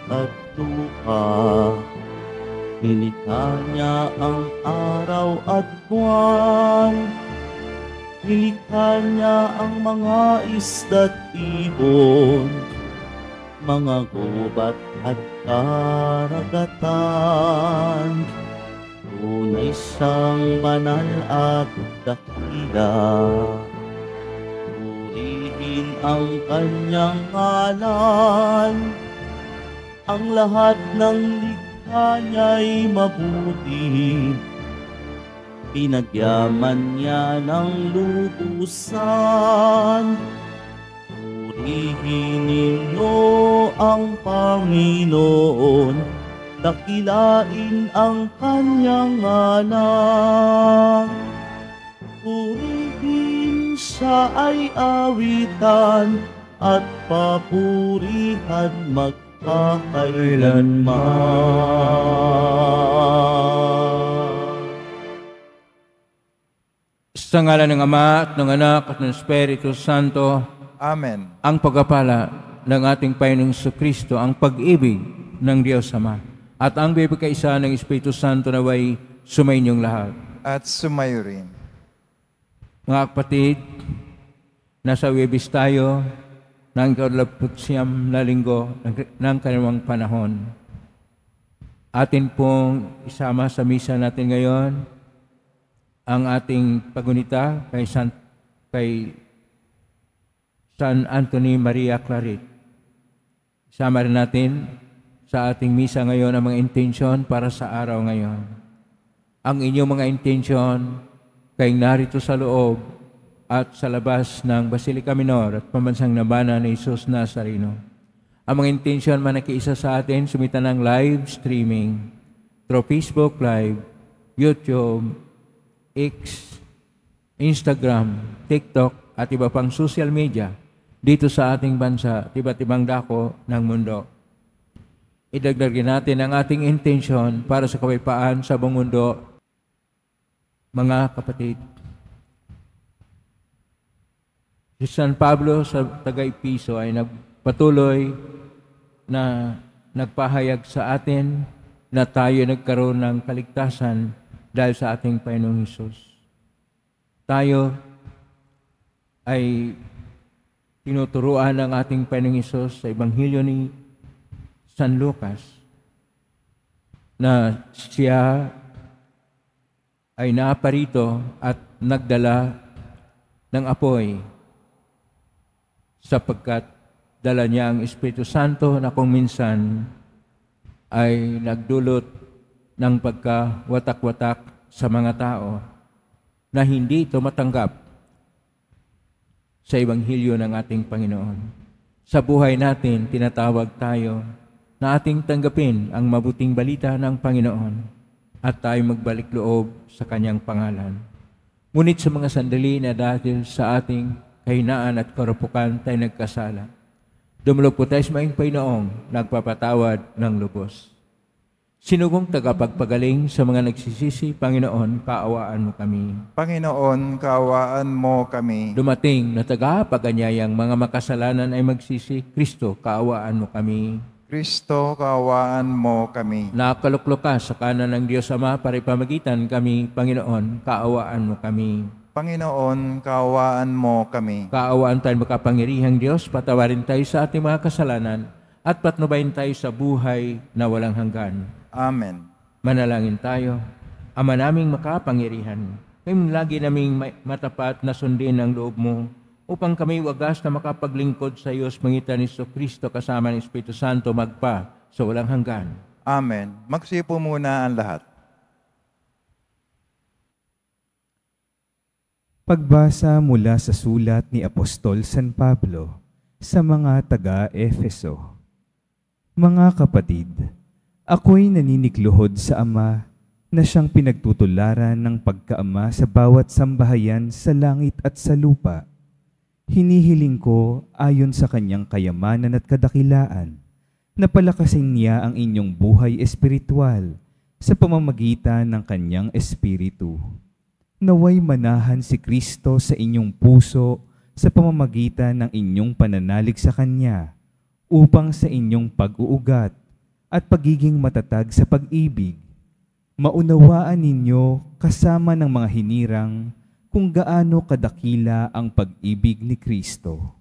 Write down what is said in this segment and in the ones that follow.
at lupa. Nilikha niya ang araw at buwan. Nilikha niya ang mga isda't ibon, mga gubat at karagatan. Tunay siyang banal at dakila. Purihin ang kanyang ngalan. Ang lahat ng likha niya'y mabuti. Pinagyaman niya ng lubusan. Purihin ninyo ang Panginoon, dakilain ang kanyang ngalan. Purihin siya ay awitan at papurihan magkakailanman. Sa ngalan ng Ama at ng Anak at ng Espiritu Santo. Amen. Ang pagpapala ng ating Panginoong Jesucristo, ang pag-ibig ng Diyos Ama, at ang bibigkaisa ng Espiritu Santo naway sumainyong lahat. At sumayo rin. Mga kapatid, nasa Huwebes tayo ng 29 na linggo ng kanilang panahon. Atin pong isama sa misa natin ngayon ang ating pagunita kay San Anthony Maria Claret. Isama rin natin sa ating misa ngayon ang mga intensyon para sa araw ngayon. Ang inyong mga intensyon kay narito sa loob at sa labas ng Basilica Minor at Pambansang Nabana ni Jesus Nazareno. Ang mga intensyon man nakiisa sa atin, sumita ng live streaming through Facebook Live, YouTube, X, Instagram, TikTok at iba pang social media dito sa ating bansa at iba't ibang dako ng mundo. Idagdagin natin ang ating intensyon para sa kapayapaan sa buong mundo. Mga kapatid, si San Pablo sa Tagaypiso ay patuloy na nagpahayag sa atin na tayo nagkaroon ng kaligtasan dahil sa ating Panginoong Hesus. Tayo ay tinuturuan ng ating Panginoong Hesus sa Ebanghelyo ni San Lucas na siya ay naaparito at nagdala ng apoy sapagkat dala niya ang Espiritu Santo na kung minsan ay nagdulot ng pagkawatak-watak sa mga tao na hindi ito matanggap sa Ebanghelyo ng ating Panginoon. Sa buhay natin, tinatawag tayo na ating tanggapin ang mabuting balita ng Panginoon at tayo magbalik loob sa Kanyang pangalan. Ngunit sa mga sandali na dahil sa ating kahinaan at karupukan tayo nagkasala, dumulog po tayo sa maing Panginoong nagpapatawad ng lubos. Sinugong tagapagpagaling sa mga nagsisisi, Panginoon, kaawaan mo kami. Panginoon, kaawaan mo kami. Dumating na tagapaganyayang mga makasalanan ay magsisi, Kristo, kaawaan mo kami. Kristo, kaawaan mo kami. Nakaluklok ka sa kanan ng Diyos Ama para ipamagitan kami, Panginoon, kaawaan mo kami. Panginoon, kaawaan mo kami. Kaawaan tayo makapangyarihang Diyos, patawarin tayo sa ating mga kasalanan at patnubayin tayo sa buhay na walang hanggan. Amen. Manalangin tayo. Ama naming makapangyarihan, kayong lagi naming matapat na sundin ang loob mo upang kami wagas na makapaglingkod sa iyo sa pangitan ni Jesucristo kasama ng Espiritu Santo magpa sa walang hanggan. Amen. Magsipo muna ang lahat. Pagbasa mula sa sulat ni Apostol San Pablo sa mga taga-Efeso. Mga kapatid, ako'y naninikluhod sa Ama na siyang pinagtutularan ng pagkaama sa bawat sambahayan sa langit at sa lupa. Hinihiling ko ayon sa kanyang kayamanan at kadakilaan na palakasin niya ang inyong buhay espiritual sa pamamagitan ng kanyang espiritu. Naway manahan si Kristo sa inyong puso sa pamamagitan ng inyong pananalig sa Kanya, upang sa inyong pag-uugat at pagiging matatag sa pag-ibig. Maunawaan ninyo kasama ng mga hinirang kung gaano kadakila ang pag-ibig ni Kristo.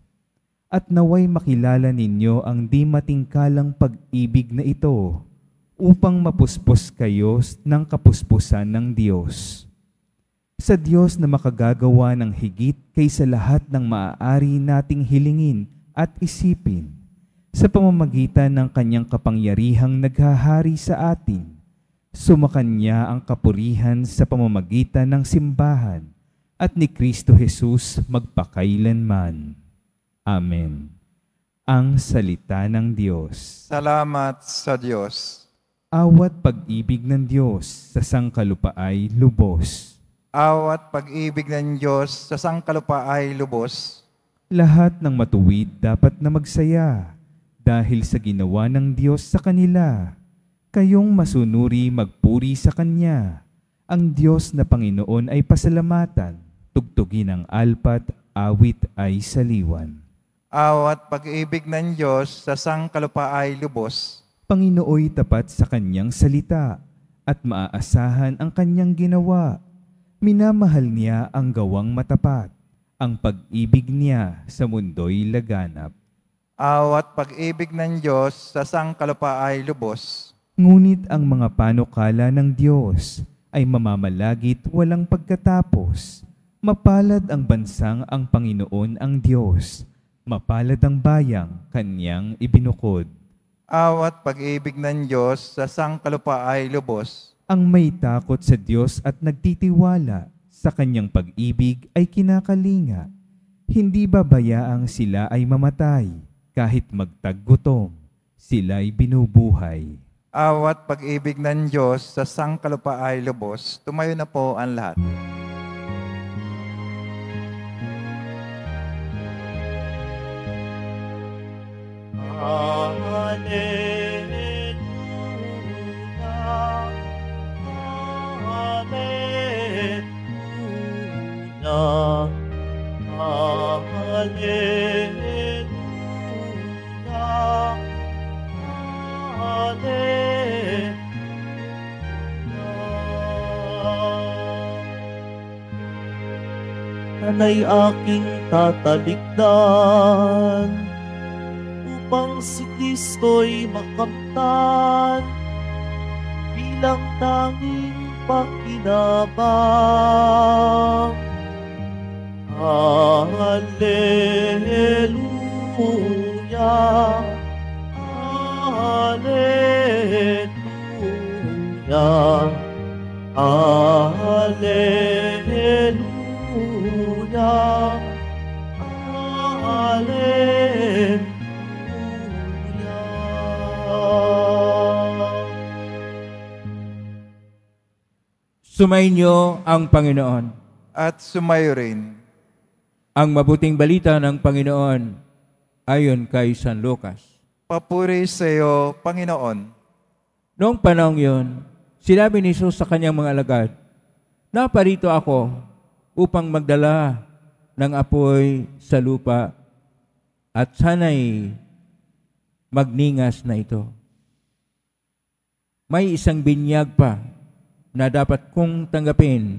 At naway makilala ninyo ang di matingkalang pag-ibig na ito upang mapuspos kayo ng kapuspusan ng Diyos. Sa Diyos na makagagawa ng higit kaysa lahat ng maaari nating hilingin at isipin, sa pamamagitan ng kanyang kapangyarihang naghahari sa atin, sumakanya ang kapurihan sa pamamagitan ng simbahan at ni Kristo Jesus magpakailanman. Amen. Ang salita ng Diyos. Salamat sa Diyos. Awat pag-ibig ng Diyos sa sangkalupa ay lubos. Awat pag-ibig ng Diyos sa sangkalupa ay lubos. Lahat ng matuwid dapat na magsaya dahil sa ginawa ng Diyos sa kanila. Kayong masunuri magpuri sa Kanya. Ang Diyos na Panginoon ay pasalamatan. Tugtugin ang alpat, awit ay saliwan. Awat pag-ibig ng Diyos sa sangkalupa ay lubos. Panginooy tapat sa Kanyang salita at maaasahan ang Kanyang ginawa. Minamahal niya ang gawang matapat. Ang pag-ibig niya sa mundo'y laganap. Awat pag-ibig ng Diyos sa sangkalupa ay lubos. Ngunit ang mga panukala ng Diyos ay mamamalagit walang pagkatapos. Mapalad ang bansang ang Panginoon ang Diyos. Mapalad ang bayang Kanyang ibinukod. Awat pag-ibig ng Diyos sa sangkalupa ay lubos. Ang may takot sa Diyos at nagtitiwala sa Kanyang pag-ibig ay kinakalinga. Hindi babayaang sila ay mamatay, kahit magtaggutom, sila'y binubuhay. Awat pag-ibig ng Diyos sa sangkalupa ay lubos. Tumayo na po ang lahat. Nanay aking tatalikdan upang si Kristo'y makamtan bilang tanging pakinabang. Alleluia, Alleluia, Alleluia. Sumainyo ang Panginoon. At sumayo rin. Ang mabuting balita ng Panginoon ayon kay San Lucas. Papuri sa iyo, Panginoon. Noong panahong yun, sinabi ni Jesus sa kanyang mga alagad, "Naparito ako upang magdala ng apoy sa lupa at sana'y magningas na ito. May isang binyag pa na dapat kong tanggapin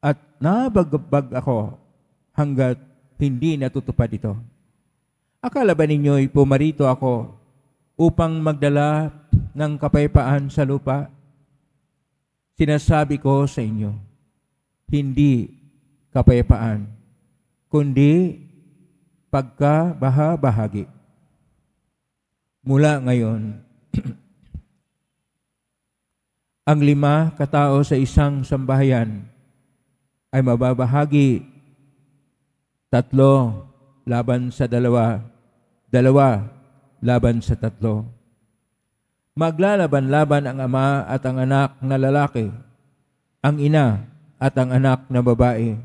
at nabagbag ako hanggat hindi natutupad ito. Akala ba ninyo'y pumarito ako upang magdala ng kapayapaan sa lupa? Sinasabi ko sa inyo, hindi kapayapaan, kundi pagkabaha-bahagi. Mula ngayon, ang 5 katao sa isang sambahayan ay mababahagi 3 laban sa 2, 2 laban sa 3. Maglalaban-laban ang ama at ang anak na lalaki, ang ina at ang anak na babae,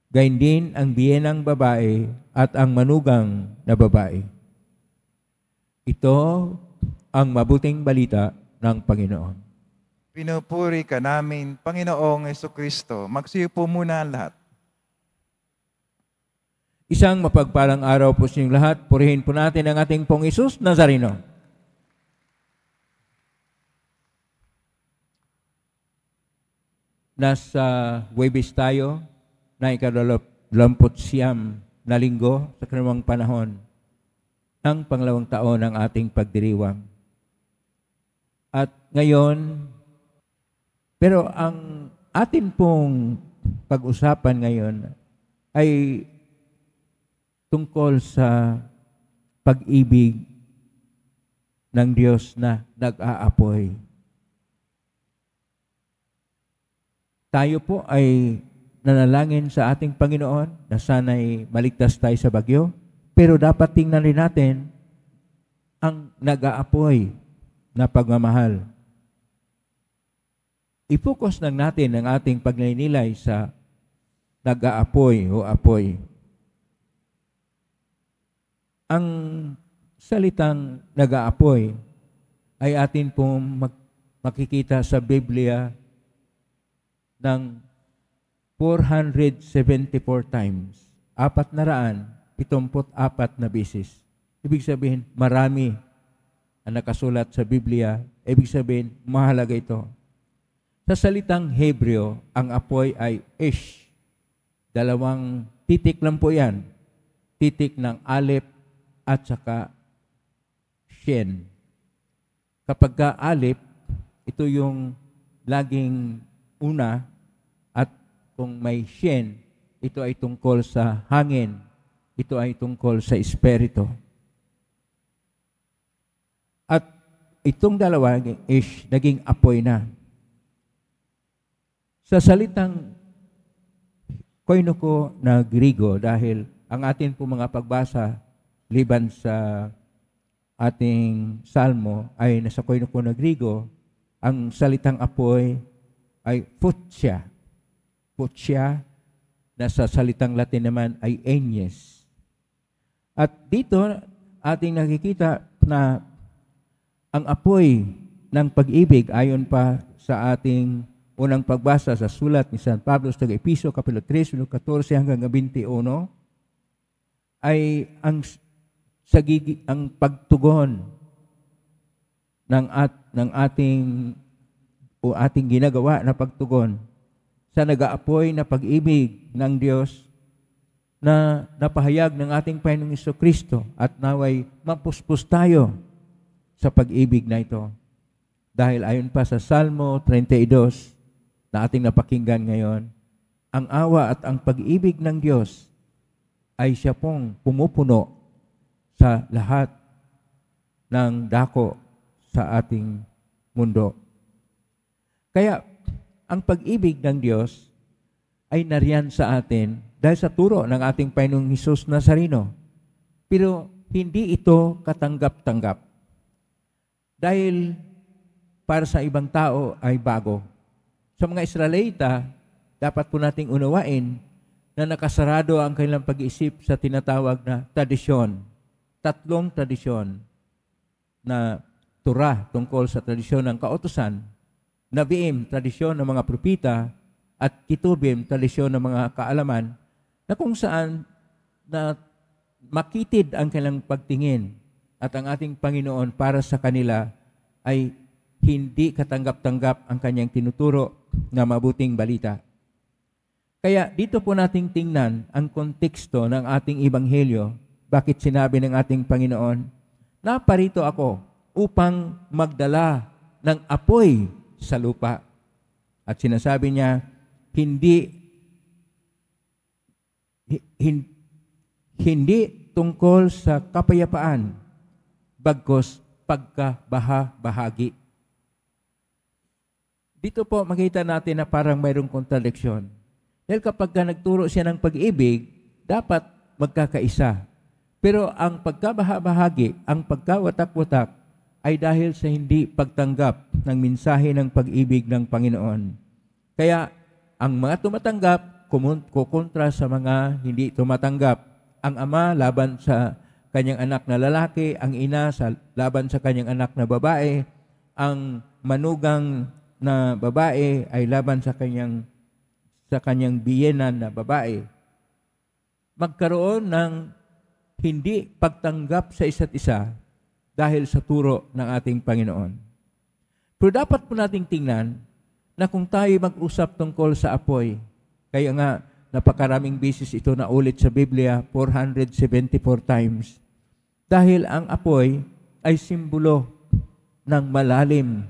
gayon din ang biyenang babae at ang manugang na babae. Ito ang mabuting balita ng Panginoon. Pinupuri ka namin, Panginoong Jesucristo. Magsiupo muna ang lahat. Isang mapagpalang araw po sa inyong lahat. Purihin po natin ang ating Pong Hesus Nazareno. nasa Huwebes tayo na ika-29 na linggo sa kanamang panahon ng pangalawang taon ng ating pagdiriwang. At ngayon, pero ang atin pong pag-usapan ngayon ay tungkol sa pag-ibig ng Diyos na nag-aapoy. Tayo po ay nanalangin sa ating Panginoon na sana'y maligtas tayo sa bagyo, pero dapat tingnan rin natin ang nag-aapoy na pagmamahal. I-focus lang natin ang ating pagninilay sa nag-aapoy o apoy. Ang salitang nag-aapoy ay atin pong makikita sa Biblia ng 474 times, 474 na beses. Ibig sabihin, marami ang nakasulat sa Biblia. Ibig sabihin, mahalaga ito. Sa salitang Hebreo, ang apoy ay ish. 2 titik lang po yan. Titik ng alep at saka shen. Kapag ka alep, ito yung laging una, at kung may shen, ito ay tungkol sa hangin. Ito ay tungkol sa espiritu. At itong dalawa ish, naging apoy na. Sa salitang koinoko na Grigo, dahil ang atin po mga pagbasa liban sa ating salmo ay nasa koinoko na Grigo, ang salitang apoy ay futsya. Futsya, na sa salitang Latin naman ay enyes. At dito ating nakikita na ang apoy ng pag-ibig ayon pa sa ating unang pagbasa sa sulat ni San Pablo sa Episo, Kapitulo 3, 14 hanggang 21, ay ang pagtugon ng ating ginagawa na pagtugon sa nag-aapoy na pag-ibig ng Diyos na napahayag ng ating Panginoong Jesucristo, at naway mapuspos tayo sa pag-ibig na ito. Dahil ayon pa sa Salmo 32, na ating napakinggan ngayon, ang awa at ang pag-ibig ng Diyos ay siya pong pumupuno sa lahat ng dako sa ating mundo. Kaya, ang pag-ibig ng Diyos ay nariyan sa atin dahil sa turo ng ating Panginoong Hesus Nazareno. Pero hindi ito katanggap-tanggap. Dahil para sa ibang tao ay bago. Sa mga Israelita, dapat po nating unawain na nakasarado ang kanilang pag-iisip sa tinatawag na tradisyon. 3 tradisyon na Torah tungkol sa tradisyon ng kautusan, Nabiim, tradisyon ng mga propita, at Kitubim, tradisyon ng mga kaalaman, na kung saan na makitid ang kanilang pagtingin at ang ating Panginoon para sa kanila ay hindi katanggap-tanggap ang kanyang tinuturo na mabuting balita. Kaya dito po nating tingnan ang konteksto ng ating ebanghelyo. Bakit sinabi ng ating Panginoon, naparito ako upang magdala ng apoy sa lupa. At sinasabi niya, hindi tungkol sa kapayapaan, bagkus pagkabaha-bahagi. Dito po makita natin na parang mayroong kontradiksyon. Dahil kapag nagturo siya ng pag-ibig, dapat magkakaisa. Pero ang pagkabaha-bahagi, ang pagkawatak-watak, ay dahil sa hindi pagtanggap ng mensahe ng pag-ibig ng Panginoon. Kaya ang mga tumatanggap, kukontra sa mga hindi tumatanggap. Ang ama laban sa kanyang anak na lalaki, ang ina laban sa kanyang anak na babae, ang manugang na babae ay laban sa kanyang biyenan na babae. Magkaroon ng hindi pagtanggap sa isa't isa dahil sa turo ng ating Panginoon. Pero dapat po nating tingnan na kung tayo mag-usap tungkol sa apoy, kaya nga napakaraming beses ito na ulit sa Biblia, 474 times. Dahil ang apoy ay simbolo ng malalim,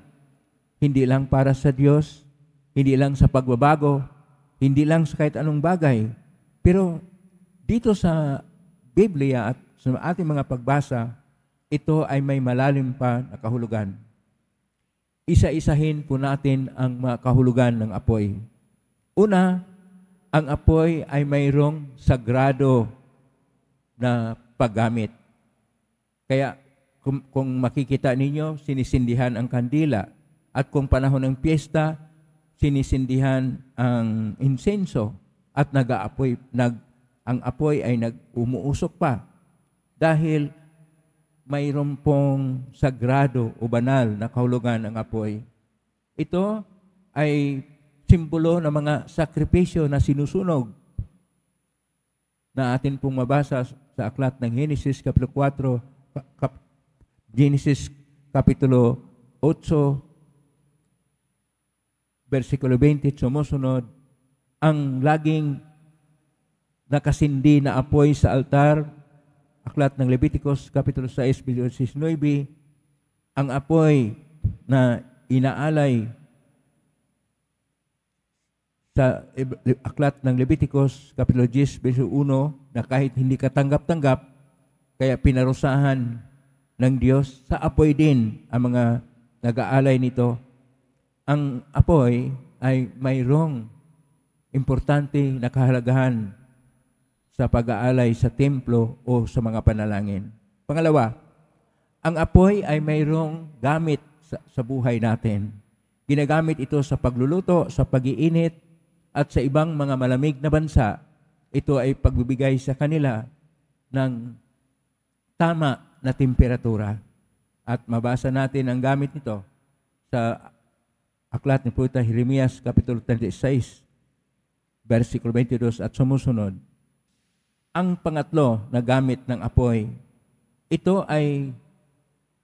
hindi lang para sa Diyos, hindi lang sa pagbabago, hindi lang sa kahit anong bagay, pero dito sa Biblia at sa ating mga pagbasa, ito ay may malalim pa na kahulugan. Isa-isahin po natin ang mga kahulugan ng apoy. Una, ang apoy ay mayroong sagrado na paggamit. Kaya kung makikita ninyo, sinisindihan ang kandila. At kung panahon ng piyesta, sinisindihan ang insenso. At ang apoy ay umuusok pa. Dahil mayroon pong sagrado o banal na kahulugan ng apoy. Ito ay simbolo ng mga sakripisyo na sinusunog na atin pong mabasa sa aklat ng Genesis Kapitulo 4, Genesis Kapitulo 8, versikulo 20, sumusunod, ang laging nakasindi na apoy sa altar, aklat ng Leviticus Kapitulo 6, versikulo 9, ang apoy na inaalay sa aklat ng Leviticus Kapitulo 10, versikulo 1, na kahit hindi ka tanggap-tanggap, kaya pinarusahan ng Diyos, sa apoy din ang mga nag-aalay nito. Ang apoy ay mayroong importante na kahalagahan sa pag-aalay sa templo o sa mga panalangin. Pangalawa, ang apoy ay mayroong gamit sa buhay natin. Ginagamit ito sa pagluluto, sa pag-iinit, at sa ibang mga malamig na bansa. Ito ay pagbibigay sa kanila ng tama na temperatura. At mabasa natin ang gamit nito sa aklat ni Propeta Jeremias Kapitulo 36, versikulo 22 at sumusunod. Ang pangatlo na gamit ng apoy, ito ay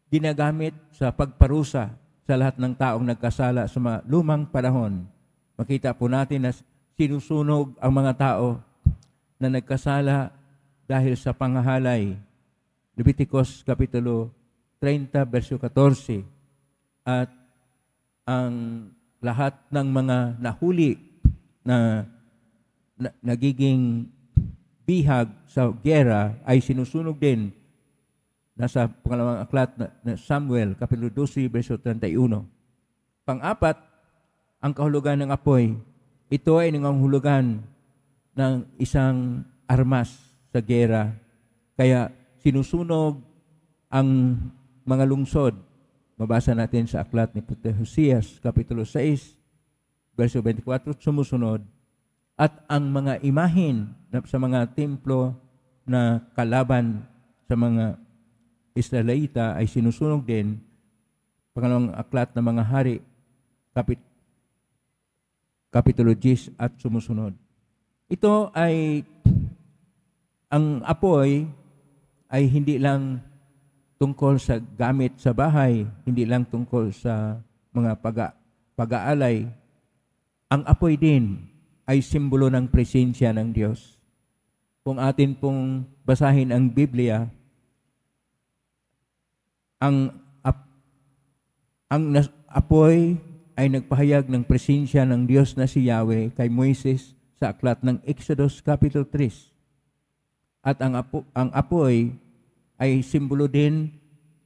ginagamit sa pagparusa sa lahat ng taong nagkasala sa mga lumang panahon. Makita po natin na sinusunog ang mga tao na nagkasala dahil sa panghahalay. Leviticus Kapitulo 30, versikulo 14. At ang lahat ng mga nahuli na nagiging bihag sa giyera ay sinusunog din. Nasa pangalawang aklat na Samuel, Kapitulo 12, versikulo 31. Pang-apat, ang kahulugan ng apoy, ito ay nangangahulugan ng isang armas sa giyera. Kaya sinusunog ang mga lungsod. Mabasa natin sa aklat ni Propeta Hoseas, Kapitulo 6, versikulo 24, sumusunod. At ang mga imahin sa mga templo na kalaban sa mga Israelita ay sinusunog din. Pangalawang aklat ng mga hari, Kapitulo 10 at sumusunod. Ito ay, ang apoy ay hindi lang tungkol sa gamit sa bahay, hindi lang tungkol sa mga pag-aalay. Ang apoy din ay simbolo ng presensya ng Diyos. Kung atin pong basahin ang Biblia, ang apoy ay nagpahayag ng presensya ng Diyos na si Yahweh kay Moises sa aklat ng Exodus Kapitulo 3. At ang apoy ay simbolo din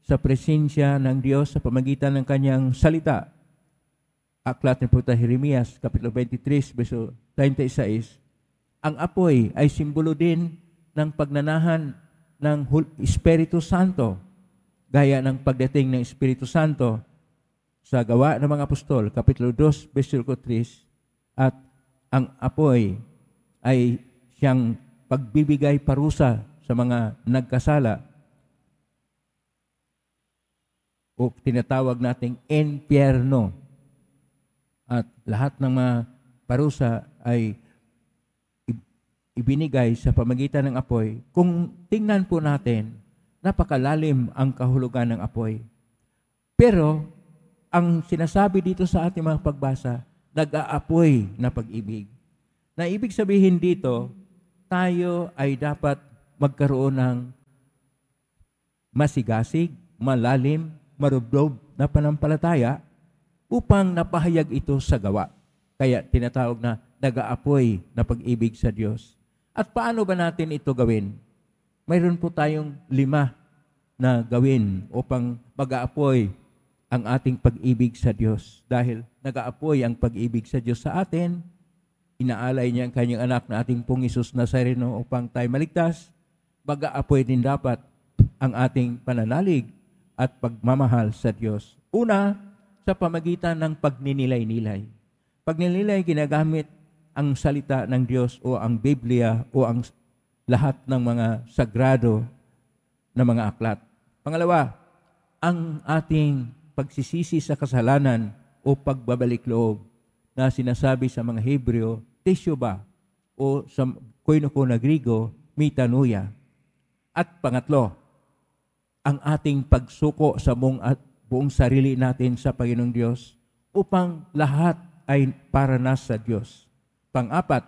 sa presensya ng Diyos sa pamagitan ng kanyang salita. Aklat ni Propeta Jeremias, Kapitulo 23, verso 36. Ang apoy ay simbolo din ng pagnanahan ng Espiritu Santo, gaya ng pagdating ng Espiritu Santo sa Gawa ng mga Apostol, Kapitulo 2, versikulo 3. At ang apoy ay siyang pagbibigay parusa sa mga nagkasala o tinatawag nating impyerno. At lahat ng mga parusa ay ibinigay sa pamagitan ng apoy. Kung tingnan po natin, napakalalim ang kahulugan ng apoy. Pero ang sinasabi dito sa ating mga pagbasa, nag-aapoy na pag-ibig. Na ibig sabihin dito, tayo ay dapat magkaroon ng masigasig, malalim, marubdob na panampalataya upang napahayag ito sa gawa. Kaya tinatawag na nag-aapoy na pag-ibig sa Diyos. At paano ba natin ito gawin? Mayroon po tayong 5 na gawin upang mag-aapoy ang ating pag-ibig sa Diyos. Dahil nag-aapoy ang pag-ibig sa Diyos sa atin, inaalay niya ang kanyang anak na ating pong Isus Nazareno upang tayo maligtas, mag-aapoy din dapat ang ating pananalig at pagmamahal sa Diyos. Una, sa pamagitan ng pagninilay-nilay. Pagninilay, ginagamit ang salita ng Diyos o ang Biblia o ang lahat ng mga sagrado na mga aklat. Pangalawa, ang ating pagsisisi sa kasalanan o pagbabalik loob na sinasabi sa mga Hebreo, teshuba, o sa koinoko na Grigo, metanoia. At pangatlo, ang ating pagsuko sa buong sarili natin sa Panginoong Diyos upang lahat ay para na sa Diyos. Pang-apat,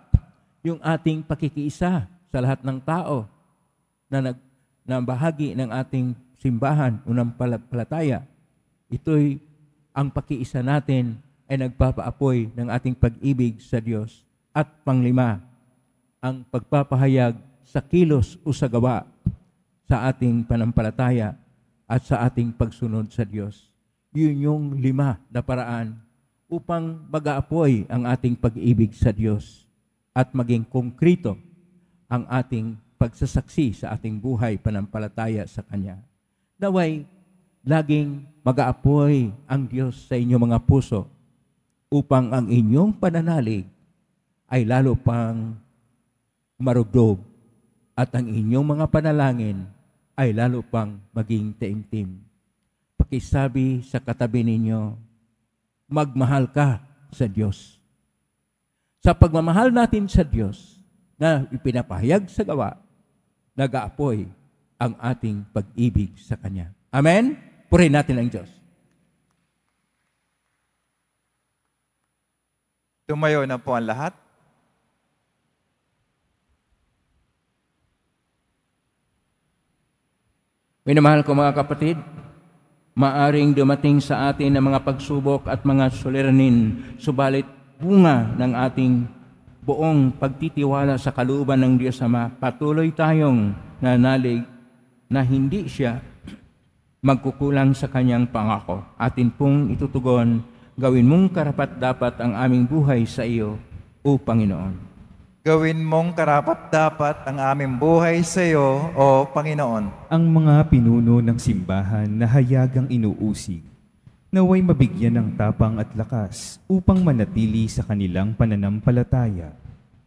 yung ating pakikiisa sa lahat ng tao na bahagi ng ating simbahan o ng palataya. Ito'y ang pakiisa natin ay nagpapaapoy ng ating pag-ibig sa Diyos. At panglima, ang pagpapahayag sa kilos o sa gawa sa ating panampalataya at sa ating pagsunod sa Diyos. Yun yung 5 na paraan upang mag-aapoy ang ating pag-ibig sa Diyos at maging konkrito ang ating pagsasaksi sa ating buhay panampalataya sa Kanya. Naway, laging mag-aapoy ang Diyos sa inyong mga puso upang ang inyong pananalig ay lalo pang marugdog at ang inyong mga panalangin ay lalo pang maging taimtim. Pakisabi sa katabi ninyo, magmahal ka sa Diyos. Sa pagmamahal natin sa Diyos na ipinapahayag sa gawa, nag-aapoy ang ating pag-ibig sa Kanya. Amen? Purihin natin ang Diyos. Tumayo na po ang lahat. Minamahal ko mga kapatid, maaring dumating sa atin ang mga pagsubok at mga suliranin, subalit bunga ng ating buong pagtitiwala sa kalooban ng Diyos Ama, patuloy tayong nanalig na hindi siya magkukulang sa Kanyang pangako. Atin pong itutugon, gawin mong karapat-dapat ang aming buhay sa iyo, O Panginoon. Gawin mong karapat-dapat ang aming buhay sa iyo, O Panginoon. Ang mga pinuno ng simbahan na hayagang inuusig, naway mabigyan ng tapang at lakas upang manatili sa kanilang pananampalataya.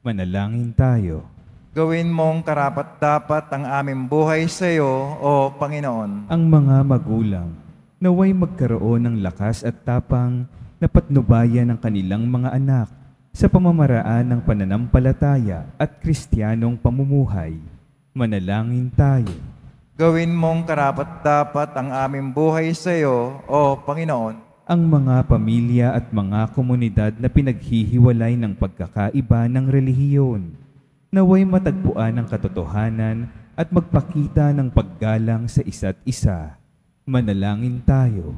Manalangin tayo. Gawin mong karapat-dapat ang aming buhay sa iyo, O Panginoon. Ang mga magulang, naway magkaroon ng lakas at tapang na patnubayan ng kanilang mga anak sa pamamaraan ng pananampalataya at kristyanong pamumuhay. Manalangin tayo. Gawin mong karapat-dapat ang aming buhay sa iyo, O Panginoon. Ang mga pamilya at mga komunidad na pinaghihiwalay ng pagkakaiba ng relihiyon, naway matagpuan ang katotohanan at magpakita ng paggalang sa isa't isa. Manalangin tayo.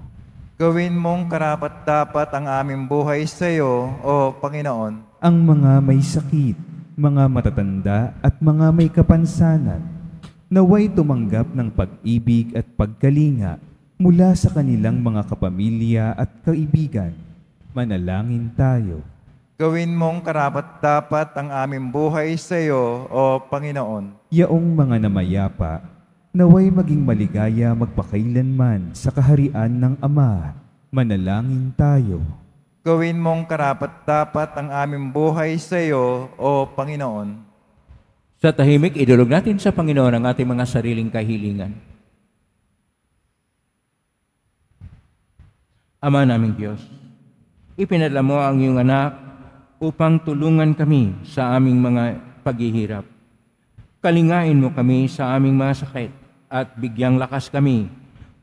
Gawin mong karapat-dapat ang aming buhay sa iyo, O Panginoon. Ang mga may sakit, mga matatanda at mga may kapansanan, naway tumanggap ng pag-ibig at pagkalinga mula sa kanilang mga kapamilya at kaibigan. Manalangin tayo. Gawin mong karapat-dapat ang aming buhay sa iyo, O Panginoon. Yaong mga namayapa, naway maging maligaya magpakailanman sa kaharian ng Ama. Manalangin tayo. Gawin mong karapat-dapat ang aming buhay sa iyo, O Panginoon. Sa tahimik, idulog natin sa Panginoon ang ating mga sariling kahilingan. Ama naming Diyos, ipinadala mo ang iyong anak upang tulungan kami sa aming mga paghihirap. Kalingain mo kami sa aming mga sakit at bigyang lakas kami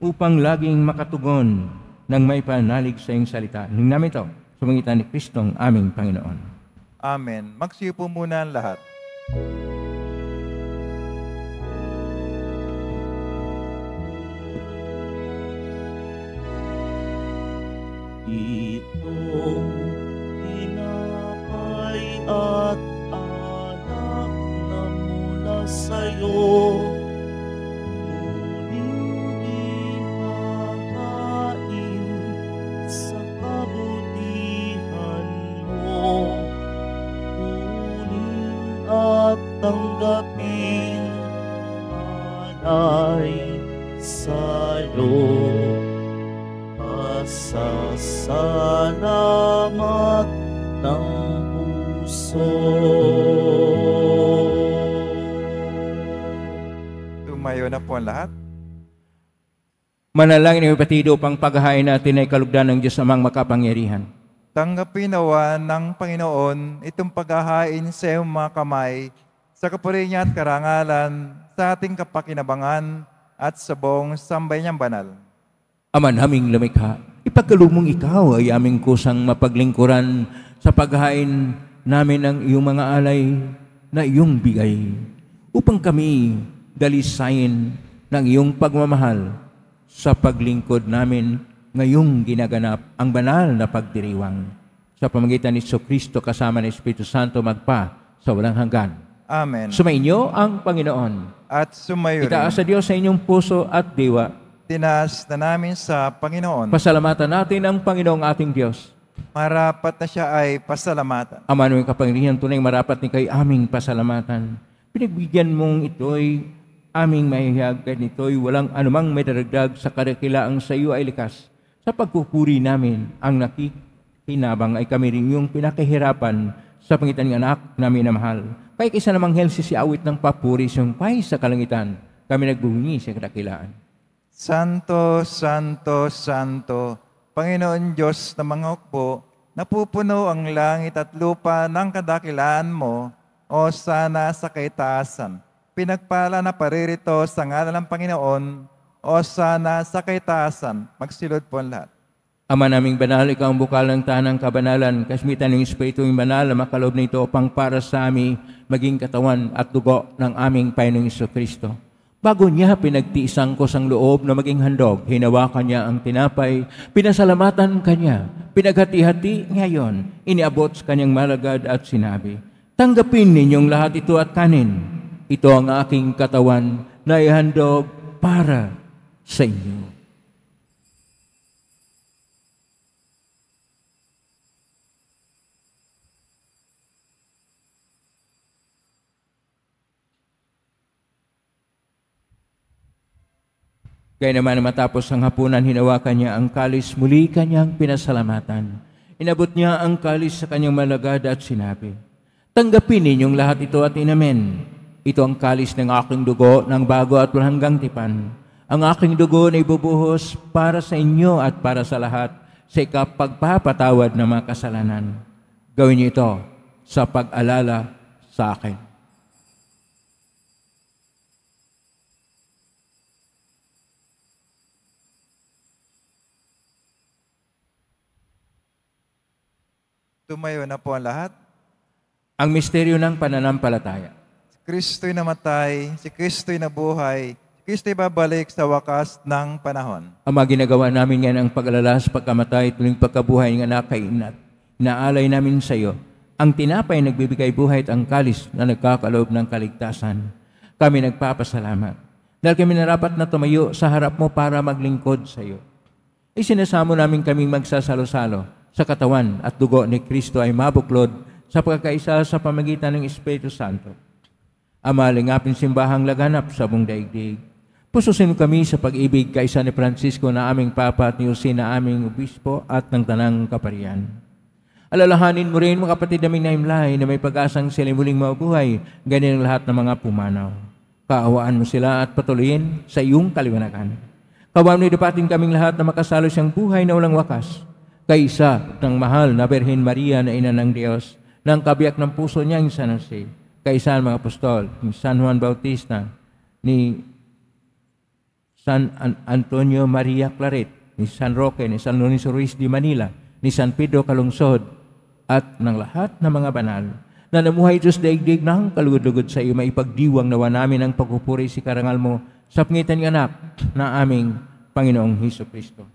upang laging makatugon ng may panalig sa iyong salita. Nang namin ito, sa pangitan ni Kristong aming Panginoon. Amen. Magsiyo po muna ang lahat. Itong tinapay at alak na mula sa'yo, muling ihakain sa kabutihan mo. Kunin at tanggapin alay sa'yo. Pasasalamat ng puso. Tumayo na po ang lahat. Manalangin ng ipatido pang paghahain natin ay kalugdan ng Diyos amang makapangyarihan. Tanggapin nawa ng Panginoon itong paghahain sa iyong mga kamay sa kapuri niya at karangalan sa ating kapakinabangan at sa buong sambay niyang banal. Ama naming lumikha, ipagkalumong ikaw ay aming kusang mapaglingkuran sa paghahain namin ng iyong mga alay na iyong bigay, upang kami dalisayin ng iyong pagmamahal sa paglingkod namin ngayong ginaganap ang banal na pagdiriwang. Sa pamagitan ni Kristo kasama ng Espiritu Santo magpa sa walang hanggan. Amen. Sumainyo ang Panginoon. At sumayo rin. Itaas sa Diyos sa inyong puso at diwa. Tinaas na namin sa Panginoon. Pasalamatan natin ang Panginoong ating Diyos. Marapat na siya ay pasalamatan. Ama naming kapangyarihan, tunay marapat ni kay aming pasalamatan. Pinagbigyan mong ito'y aming mahihag, kahit ito'y walang anumang may daragdag sa kadakilaang sa iyo ay likas. Sa pagpupuri namin, ang nakikinabang ay kami rin yung pinakahirapan sa pangitan ng anak namin na mahal. Kaya isa namang hel si awit ng papuri siyang pay sa kalangitan, kami nagbungi sa kadakilaan. Santo, Santo, Santo, Panginoon Diyos na mga hukbo, napupuno ang langit at lupa ng kadakilaan mo, o sana sa kaitaasan. Pinagpala na paririto sa ngalan ng Panginoon, o sana sa kaitaasan. Magsilod po ang lahat. Ama naming banal, ikaw ang bukal ng tanang kabanalan, kasmitan ng Espiritu ng banal na makalob nito upang para sa amin maging katawan at dugo ng aming Panginoong Kristo. Bago niya pinagtiisang ko sang loob na maging handog, hinawakan niya ang tinapay, pinasalamatan kanya, pinaghati-hati ngayon, iniabot sa kanyang malagad at sinabi, tanggapin ninyong lahat ito at kanin. Ito ang aking katawan na ihandog para sa inyo. Kaya naman matapos ang hapunan, hinawakan niya ang kalis, muli kanyang pinasalamatan. Inabot niya ang kalis sa kanyang malagad at sinabi, tanggapin ninyong lahat ito at inamen. Ito ang kalis ng aking dugo ng bago at walang hanggang tipan. Ang aking dugo na ibubuhos para sa inyo at para sa lahat sa ikapagpapatawad ng mga kasalanan. Gawin niyo ito sa pag-alala sa akin. Tumayo na po ang lahat. Ang misteryo ng pananampalataya. Si Kristo'y namatay, si Kristo'y nabuhay, si Kristo'y babalik sa wakas ng panahon. Ama, ginagawa namin ngayon ang pag-alala sa pagkamatay tuwing pagkabuhay ng anak kay Inat. Inaalay namin sa iyo ang tinapay nagbibigay buhay at ang kalis na nagkakaloob ng kaligtasan. Kami nagpapasalamat dahil kami narapat na tumayo sa harap mo para maglingkod sa iyo. Isinasamo namin kaming magsasalo-salo sa katawan at dugo ni Kristo ay mabuklod sa pagkakaisa sa pamagitan ng Espiritu Santo. Ama, lingapin simbahang laganap sa buong daigdig. Pususin kami sa pag-ibig kaisa ni Francisco na aming Papa at ni Jose na aming Obispo at ng Tanang Kaparian. Alalahanin mo rin mga kapatid naming naimlay na may pag-asang sila muling mabuhay, ganyan ang lahat ng mga pumanaw. Kaawaan mo sila at patuloyin sa iyong kaliwanagan. Kawaan mo dapatin kaming lahat na makasalo siyang buhay na walang wakas, kaisa ng mahal na Birhen Maria na ina ng Diyos, ng kabiyak ng puso niya San Jose, kaisa ng mga apostol, ni San Juan Bautista, ni San Antonio Maria Claret, ni San Roque, ni San Lorenzo Ruiz de Manila, ni San Pedro Kalungsod, at ng lahat ng mga banal na namuhay Diyos daigdig ng kalugod-lugod sa iyo, maipagdiwang nawa namin ang pagpupuri si karangal mo sa pangitan ng anak na aming Panginoong Hesus-Kristo.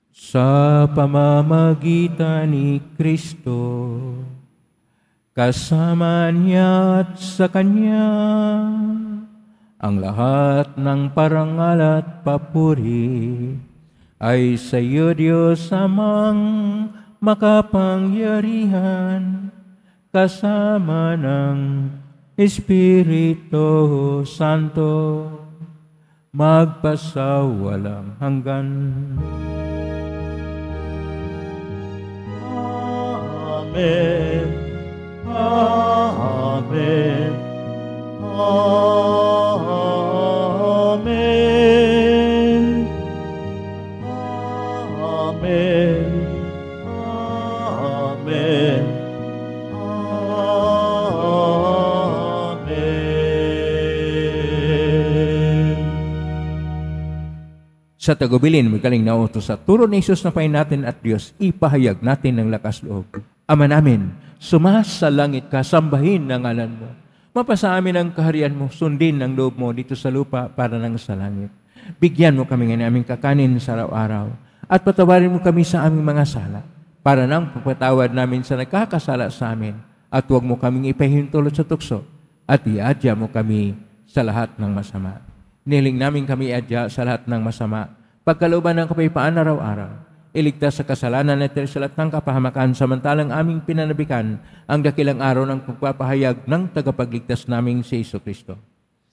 Sa pamamagitan ni Kristo, kasama niya at sa Kanya, ang lahat ng parangal at papuri ay sa iyo, Diyos Amang makapangyarihan, kasama ng Espiritu Santo, magpasawalang hanggan. Amen. Amen. Amen. Amen. Amen. Sa tagubilin, magaling na utos sa turo ni Jesus na pain natin at Diyos, ipahayag natin ng lakas loob. Ama namin, sumasalangit ka, sambahin ang ngalan mo. Mapasa amin ang kaharian mo, sundin ang loob mo dito sa lupa para nang sa langit. Bigyan mo kami ng aming kakanin sa araw-araw at patawarin mo kami sa aming mga sala para nang papatawad namin sa nagkakasala sa amin at huwag mo kaming ipahintulot sa tukso at iadya mo kami sa lahat ng masama. Niling namin kami iadya sa lahat ng masama, pagkalooban ng kapayapaan araw-araw, iligtas sa kasalanan at sa lahat ng kapahamakan, samantalang aming pinanabikan ang dakilang araw ng pagpapahayag ng tagapagligtas naming si Jesucristo.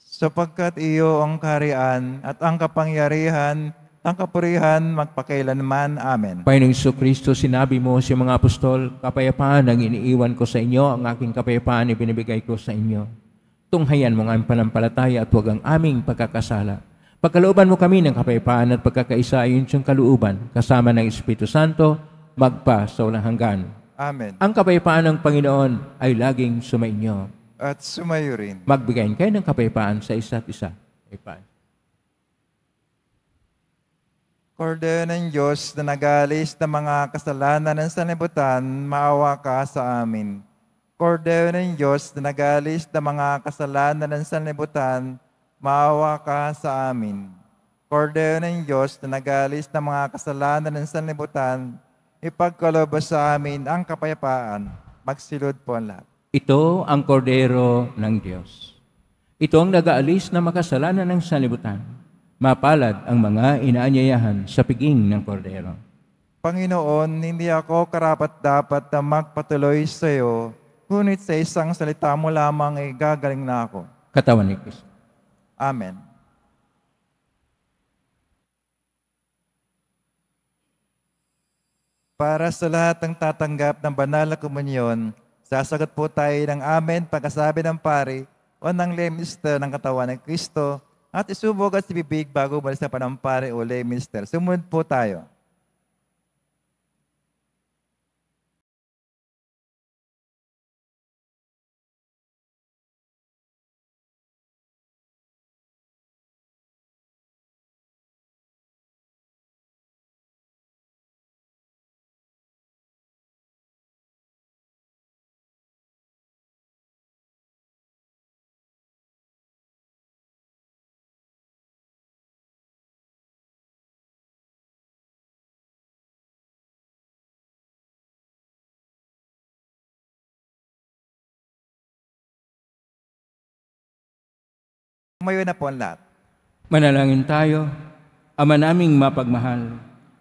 Sapagkat iyo ang kaharian at ang kapangyarihan, ang kapurihan, magpakailanman. Amen. Panginoong Jesucristo, sinabi mo sa mga apostol, kapayapaan ang iniiwan ko sa inyo, ang aking kapayapaan ibinibigay ko sa inyo. Tunghayan mo ang aming panampalataya at huwag ang aming pagkakasala. Pagkalooban mo kami ng kapayapaan at pagkakaisa ayon siyang kalooban, kasama ng Espiritu Santo, magpa sa walang hanggan. Amen. Ang kapayapaan ng Panginoon ay laging sumainyo. At sumayo rin. Magbigayin kayo ng kapayapaan sa isa't isa. Kapayapaan. Kordero ng Diyos na nagalis ng mga kasalanan ng sanlibutan, maawa ka sa amin. Kordero ng Diyos na nagalis ng mga kasalanan ng sanlibutan, maawa ka sa amin. Kordero ng Diyos na nagalis ng mga kasalanan ng sanlibutan, ipagkaloob sa amin ang kapayapaan. Magsilod po ang lahat. Ito ang kordero ng Diyos. Ito ang nag-aalis na makasalanan ng sanlibutan. Mapalad ang mga inaanyayahan sa piging ng kordero. Panginoon, hindi ako karapat-dapat na magpatuloy sa iyo, ngunit sa isang salita mo lamang ay gagaling na ako. Katawan ni Kristo. Amen. Para sa lahat ng tatanggap ng banal na komunyon, sasagot po tayo ng amen pagkasabi ng pari o ng lay minister ng katawan ng Kristo at isubog at sibibig bago balik sa panampari o lay minister. Sumunod po tayo. Tumayo na po ang lahat. Manalangin tayo. Ama naming mapagmahal,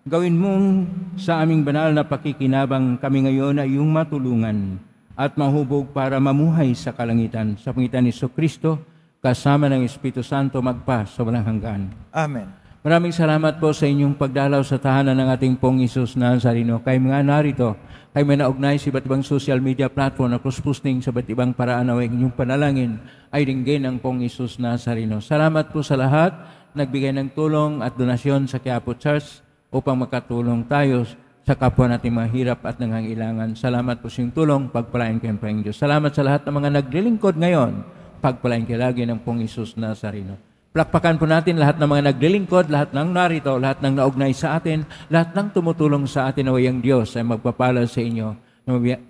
gawin mong sa aming banal na pakikinabang kami ngayon ay iyong matulungan at mahubog para mamuhay sa kalangitan sa pangitan ni Jesucristo kasama ng Espiritu Santo magpa sa walang hanggan. Amen. Maraming salamat po sa inyong pagdalaw sa tahanan ng ating Pong Hesus Nazareno. Kayo mga narito, kayo may naugnay sa iba't ibang social media platform na cross-posting sa iba't ibang paraan na inyong panalangin ay dinggin ang Pong Hesus Nazareno. Salamat po sa lahat nagbigay ng tulong at donasyon sa Quiapo Church upang makatulong tayo sa kapwa nating mga hirap at nangangailangan. Salamat po sa inyong tulong, pagpalain kayo ng Diyos. Salamat sa lahat ng mga naglilingkod ngayon, pagpalain kayo lagi ng Pong Hesus Nazareno. Plakpakan po natin lahat ng mga naglilingkod, lahat ng narito, lahat ng naugnay sa atin, lahat ng tumutulong sa atin, naway ang Diyos ay magpapala sa inyo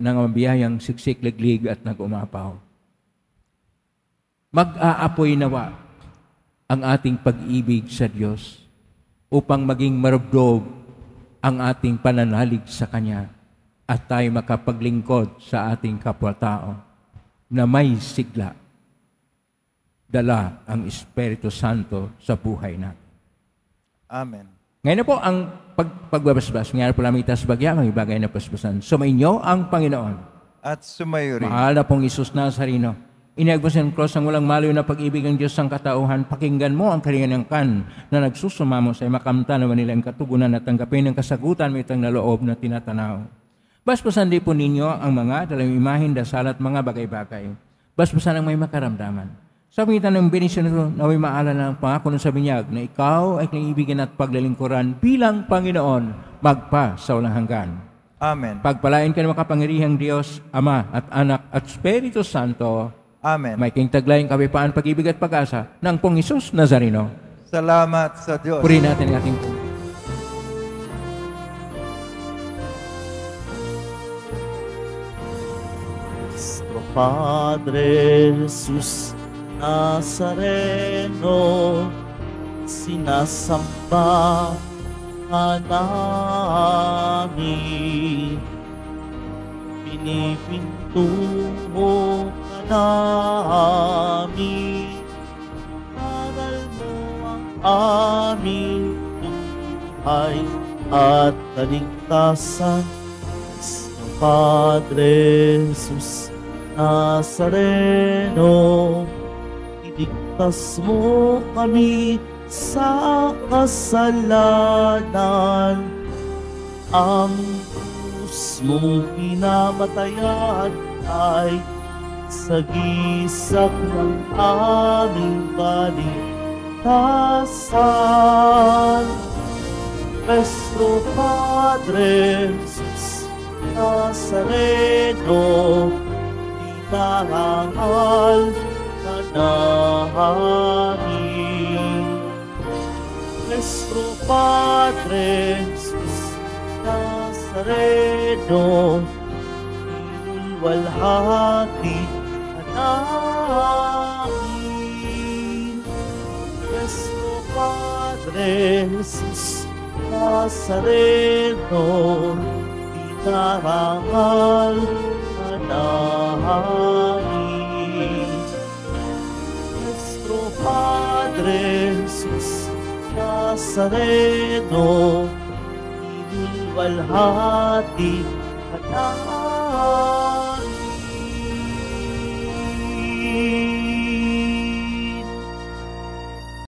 ng mabiyayang siksik, liglig at nag-umapaw. Mag-aapoy nawa ang ating pag-ibig sa Diyos upang maging marubdob ang ating pananalig sa Kanya at tayo makapaglingkod sa ating kapwa-tao na may sigla. Dala ang Espiritu Santo sa buhay natin. Amen. Ngayon na po ang pagbabasbas. Ngayon po namin itas bagya, mga ibagay na pasbasan. Sumainyo ang Panginoon. At sumayo rin. Mahal na pong Isus Nazareno. Iniagos ng cross ang walang maliw na pag-ibig ng Diyos ang katauhan. Pakinggan mo ang kalingan ng kan na nagsusumamo sa makamta naman nila ang katugunan at tanggapin ng kasagutan mo itang naloob na tinatanaw. Basbasan din po ninyo ang mga dalang imahin, dasal at mga bagay-bagay. Basbasan ang may makaramdaman. Sa pangitan ng benisyon nito, naway maalala ng pangako ng sa binyag na ikaw ay kaibigan at paglilingkuran bilang Panginoon magpa sa walang hanggan. Amen. Pagpalain ka ng makapangyarihang Diyos, Ama at Anak at Espiritu Santo. Amen. May kingtaglayang kapayapaan, pag-ibig at pag-asa ng pong Isus Nazareno. Salamat sa Diyos. Purihin natin ang ating Nuestro Padre Jesus Nazareno, sinasamba ka namin, pinipinto mo ka namin, aral mo ang aming buhay at kaligtasan. Nuestro Padre Jesus Nazareno, iligtas mo kami sa kasalanan. Ang krus mong pinamatayan ay sagisag ng aming kaligtasan. Nuestro Padre Jesus Nazareno, itarangal namin. Nuestro Padre Jesus Nazareno, inulwalhati ka namin. Nuestro Padre Jesus Nazareno, itarangal ka namin. Padre Jesus Nazareno, inulwalhati ka namin.